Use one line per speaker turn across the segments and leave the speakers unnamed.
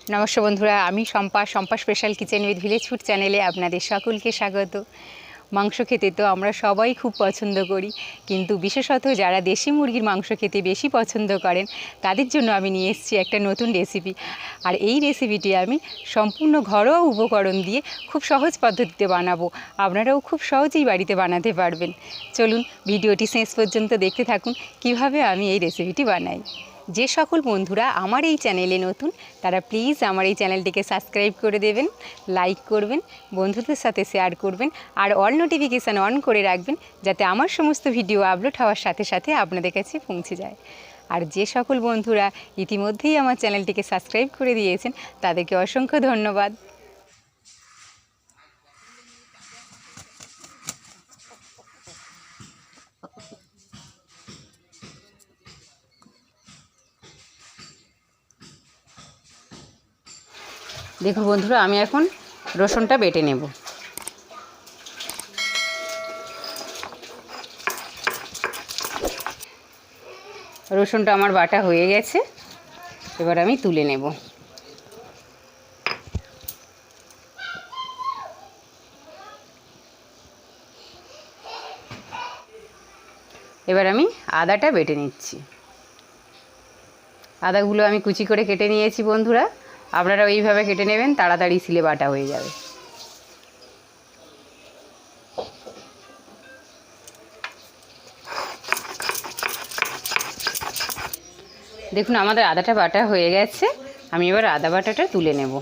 নমস্কার বন্ধুরা, আমি Shampa special kitchen with village food চ্যানেলে আপনাদের সকলকে স্বাগত। মাংস খেতে তো আমরা সবাই খুব পছন্দ করি, কিন্তু বিশেষত যারা দেশি মুরগির মাংস খেতে বেশি পছন্দ করেন তাদের জন্য আমি নিয়ে এসেছি একটা নতুন রেসিপি। আর এই রেসিপিটি আমি সম্পূর্ণ ঘরোয়া উপকরণ দিয়ে খুব সহজ পদ্ধতিতে বানাবো। আপনারাও খুব সহজেই বাড়িতে বানাতে পারবেন। চলুন ভিডিওটি শেষ পর্যন্ত দেখতে থাকুন কিভাবে আমি এই রেসিপিটি বানাই। যে সকল বন্ধুরা আমার এই চ্যানেলে নতুন তারা প্লিজ আমার এই চ্যানেলটিকে সাবস্ক্রাইব করে দেবেন, লাইক করবেন, বন্ধুদের সাথে শেয়ার করবেন আর অল নোটিফিকেশান অন করে রাখবেন, যাতে আমার সমস্ত ভিডিও আপলোড হওয়ার সাথে সাথে আপনাদের কাছে পৌঁছে যায়। আর যে সকল বন্ধুরা ইতিমধ্যেই আমার চ্যানেলটিকে সাবস্ক্রাইব করে দিয়েছেন তাদেরকে অসংখ্য ধন্যবাদ। দেখুন বন্ধুরা, আমি এখন রসুনটা বেটে নেব। রসুনটা আমার বাটা হয়ে গেছে, এবার আমি তুলে নেব। এবার আমি আদাটা বেটে নিচ্ছি। আদাগুলো আমি কুচি করে কেটে নিয়েছি বন্ধুরা, আপনারা এইভাবে কেটে নেবেন, তাড়াতাড়ি সিলে বাটা হয়ে যাবে। দেখুন আমাদের আদাটা বাটা হয়ে গেছে, আমি এবার আদা বাটাটা তুলে নেব।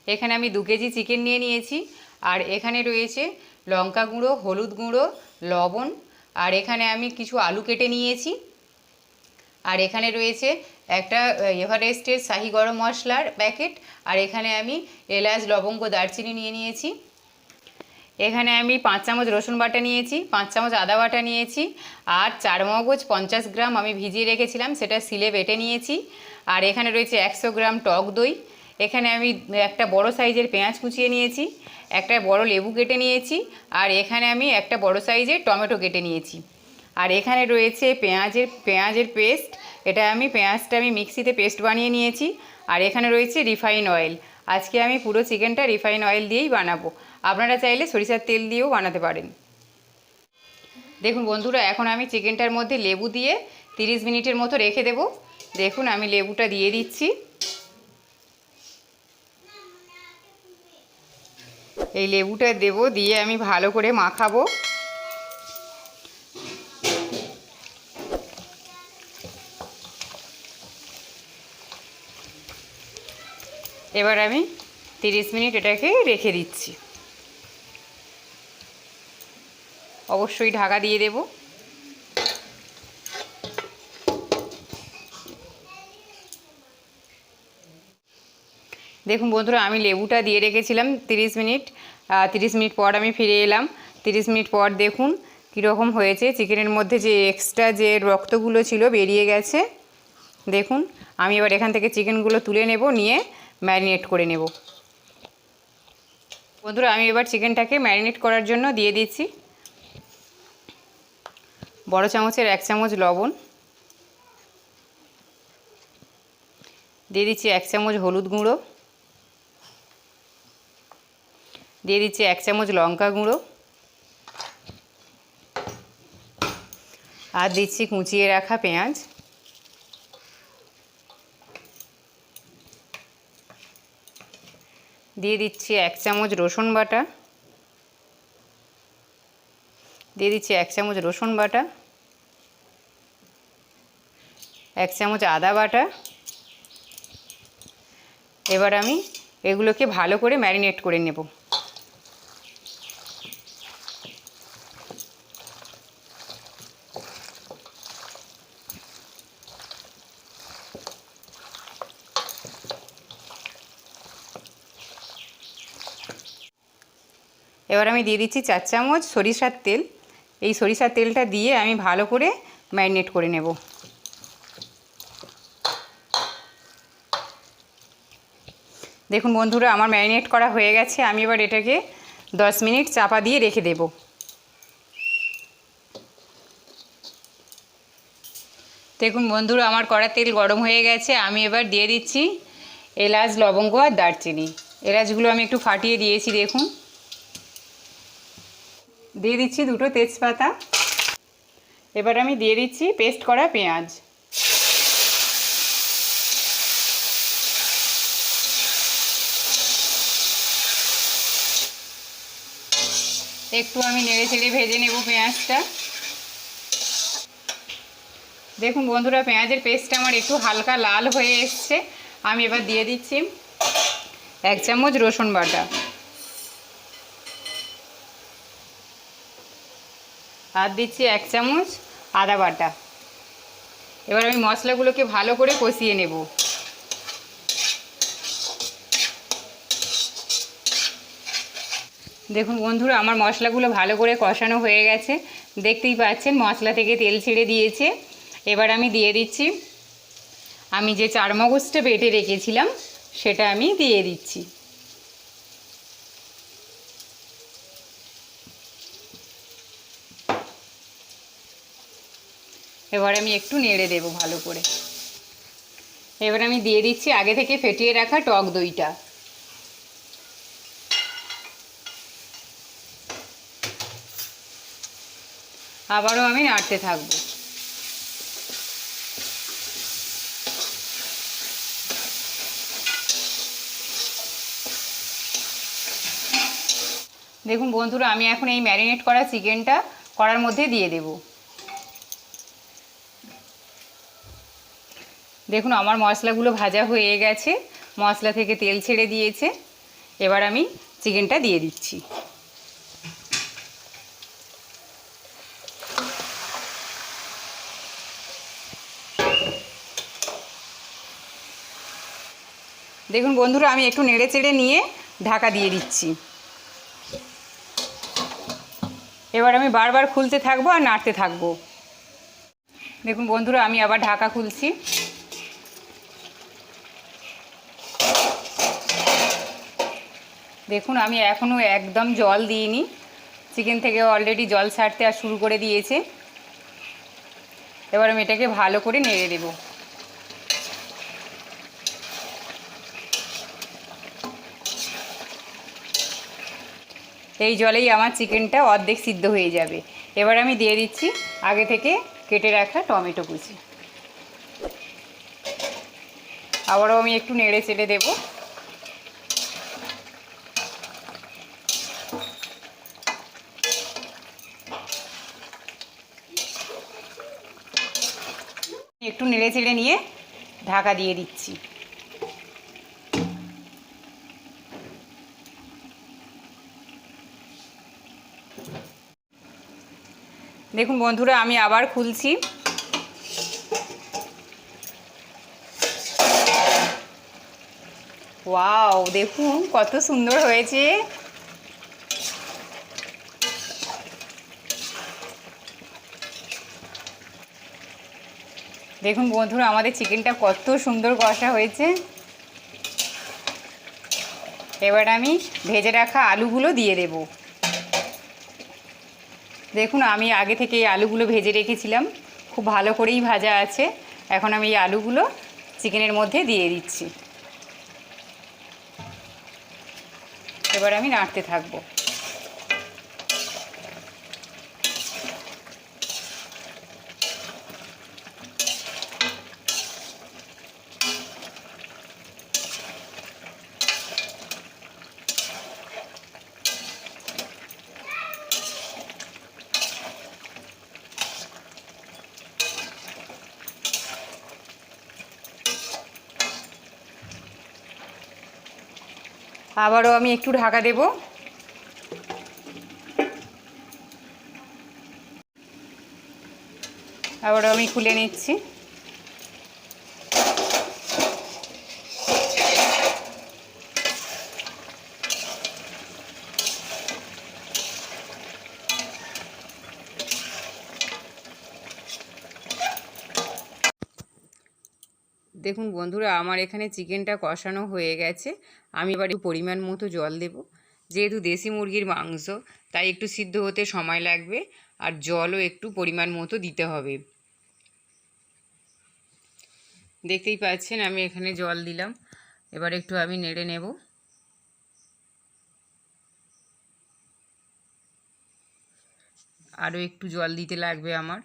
এখানে আমি 2 কেজি চিকেন নিয়ে নিয়েছি, আর এখানে রয়েছে লঙ্কা গুঁড়ো, হলুদ গুঁড়ো, লবণ, আর এখানে আমি কিছু আলু কেটে নিয়েছি, আর এখানে রয়েছে একটা এভারেস্টের শাহি গরম মশলার প্যাকেট, আর এখানে আমি এলাচ, লবঙ্গ, দারচিনি নিয়ে নিয়েছি। এখানে আমি 5 চামচ রসুন বাটা নিয়েছি, 5 চামচ আদা বাটা নিয়েছি, আর 4 মগজ 50 গ্রাম আমি ভিজিয়ে রেখেছিলাম, সেটা সিলে বেটে নিয়েছি। আর এখানে রয়েছে 100 গ্রাম টক দই। এখানে আমি একটা বড় সাইজের পেঁয়াজ কুচিয়ে নিয়েছি, একটা বড় লেবু কেটে নিয়েছি, আর এখানে আমি একটা বড় সাইজের টমেটো কেটে নিয়েছি। আর এখানে রয়েছে পেঁয়াজের পেস্ট, পেঁয়াজটা আমি মিক্সিতে পেস্ট বানিয়ে নিয়েছি। আর এখানে রয়েছে রিফাইন অয়েল। আজকে আমি পুরো চিকেনটা রিফাইন অয়েল দিয়েই বানাবো, আপনারা চাইলে সরিষার তেল দিয়েও বানাতে পারেন। দেখুন বন্ধুরা, এখন আমি চিকেনটার মধ্যে লেবু দিয়ে 30 মিনিটের মতো রেখে দেব। দেখুন আমি লেবুটা দিয়ে দিচ্ছি। এই লেবুটা দেব, দিয়ে আমি ভালো করে মাখাবো। এবার আমি 30 মিনিট এটাকে রেখে দিচ্ছি। অবশ্যই ঢাকা দিয়ে দেব। দেখুন বন্ধুরা, আমি লেবুটা দিয়ে রেখেছিলাম 30 মিনিট। 30 মিনিট পর আমি ফিরে এলাম। 30 মিনিট পর দেখুন কীরকম হয়েছে। চিকেনের মধ্যে যে এক্সট্রা যে রক্তগুলো ছিল বেরিয়ে গেছে। দেখুন আমি এবার এখান থেকে চিকেনগুলো তুলে নেব, নিয়ে ম্যারিনেট করে নেব। বন্ধুরা, আমি এবার চিকেনটাকে ম্যারিনেট করার জন্য দিয়ে দিচ্ছি বড় চামচের 1 চামচ লবণ, দিয়ে দিচ্ছি 1 চামচ হলুদ গুঁড়ো, দিয়ে দিচ্ছি 1 চামচ লঙ্কা গুঁড়ো, আর দিচ্ছি কুচিয়ে রাখা পেঁয়াজ, দিয়ে দিচ্ছি 1 চামচ রসুন বাটা, দিয়ে দিচ্ছি 1 চামচ রসুন বাটা, 1 চামচ আদা বাটা। এবার আমি এগুলোকে ভালো করে ম্যারিনেট করে নেব। এবার আমি দিয়ে দিচ্ছি 4 চামচ সরিষার তেল। এই সরিষার তেলটা দিয়ে আমি ভালো করে ম্যারিনেট করে নেব। দেখুন বন্ধুরা, আমার ম্যারিনেট করা হয়ে গেছে। আমি এবার এটাকে 10 মিনিট চাপা দিয়ে রেখে দেব। দেখুন বন্ধুরা, আমার কড়া তেল গরম হয়ে গেছে। আমি এবার দিয়ে দিচ্ছি এলাচ, লবঙ্গ আর দারচিনি। এলাচগুলো আমি একটু ফাটিয়ে দিয়েছি। দেখুন, দিয়ে দিচ্ছি 2টো তেজপাতা। এবার আমি দিয়ে দিচ্ছি পেস্ট করা পেঁয়াজ। একটু আমি নেড়ে চেড়ে ভেজে নেব পেঁয়াজটা। দেখুন বন্ধুরা, পেঁয়াজের পেস্টটা আমার একটু হালকা লাল হয়ে এসছে। আমি এবার দিয়ে দিচ্ছি 1 চামচ রসুন বাটা আর দিচ্ছি 1 চামচ আদা বাটা। এবার আমি মশলাগুলোকে ভালো করে কষিয়ে নেব। দেখুন বন্ধুরা, আমার মশলাগুলো ভালো করে কষানো হয়ে গেছে। দেখতেই পাচ্ছেন মশলা থেকে তেল ছেড়ে দিয়েছে। এবার আমি দিয়ে দিচ্ছি আমি যে চারমগজটা বেটে রেখেছিলাম সেটা আমি দিয়ে দিচ্ছি। এবার আমি একটু নেড়ে দেব ভালো করে। এবার আমি দিয়ে দিচ্ছি আগে থেকে ফেটিয়ে রাখা টক দইটা। আবারও আমি নাড়তে থাকব। দেখুন বন্ধুরা, আমি এখন এই ম্যারিনেট করা চিকেনটা কড়ার মধ্যে দিয়ে দেব। দেখুন আমার মশলাগুলো ভাজা হয়ে গেছে, মশলা থেকে তেল ছেড়ে দিয়েছে। এবার আমি চিকেনটা দিয়ে দিচ্ছি। দেখুন বন্ধুরা, আমি একটু নেড়ে চেড়ে নিয়ে ঢাকা দিয়ে দিচ্ছি। এবার আমি বারবার খুলতে থাকবো আর নাড়তে থাকবো। দেখুন বন্ধুরা, আমি আবার ঢাকা খুলছি। দেখুন আমি এখনও একদম জল দিইনি, চিকেন থেকে অলরেডি জল ছাড়তে আর শুরু করে দিয়েছে। এবার আমি এটাকে ভালো করে নেড়ে দেব। এই জলেই আমার চিকেনটা অর্ধেক সিদ্ধ হয়ে যাবে। এবার আমি দিয়ে দিচ্ছি আগে থেকে কেটে রাখা টমেটো কুচি। আবারও আমি একটু নেড়ে চেড়ে দেব। একটু নেড়ে চেড়ে নিয়ে ঢাকা দিয়ে দিচ্ছি। দেখুন বন্ধুরা, আমি আবার খুলছি। ওয়াও, দেখুন কত সুন্দর হয়েছে। দেখুন বন্ধুরা, আমাদের চিকেনটা কত সুন্দর কষা হয়েছে। এবার আমি ভেজে রাখা আলুগুলো দিয়ে দেব। দেখুন আমি আগে থেকে এই আলুগুলো ভেজে রেখেছিলাম, খুব ভালো করেই ভাজা আছে। এখন আমি এই আলুগুলো চিকেনের মধ্যে দিয়ে দিচ্ছি। এবার আমি নাড়তে থাকবো। আবারও আমি একটু ঢাকা দেব। আবারও আমি খুলে নিচ্ছি। দেখুন বন্ধুরা, আমার এখানে চিকেনটা কষানো হয়ে গেছে। আমি এবার পরিমাণ মতো জল দেব। যেহেতু দেশি মুরগির মাংস, তাই একটু সিদ্ধ হতে সময় লাগবে, আর জলও একটু পরিমাণ মতো দিতে হবে। দেখতেই পাচ্ছেন আমি এখানে জল দিলাম। এবার একটু আমি নেড়ে নেব। আরও একটু জল দিতে লাগবে আমার।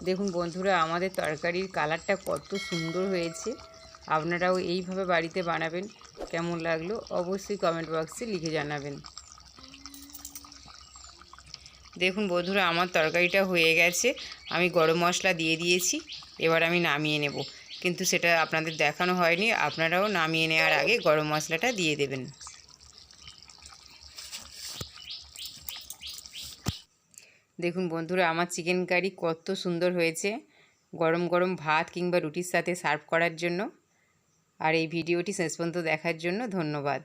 দেখুন বন্ধুরা, আমাদের তরকারির কালারটা কত সুন্দর হয়েছে। আপনারাও এইভাবে বাড়িতে বানাবেন। কেমন লাগলো অবশ্যই কমেন্ট বক্সে লিখে জানাবেন। দেখুন বন্ধুরা, আমার তরকারিটা হয়ে গেছে। আমি গরম মশলা দিয়ে দিয়েছি। এবার আমি নামিয়ে নেব, কিন্তু সেটা আপনাদের দেখানো হয়নি। আপনারাও নামিয়ে নেওয়ার আগে গরম মশলাটা দিয়ে দেবেন। দেখুন বন্ধুরা, আমার চিকেন কারি কত সুন্দর হয়েছে, গরম গরম ভাত কিংবা রুটির সাথে সার্ভ করার জন্য। আর এই ভিডিওটি শেষ পর্যন্ত দেখার জন্য ধন্যবাদ।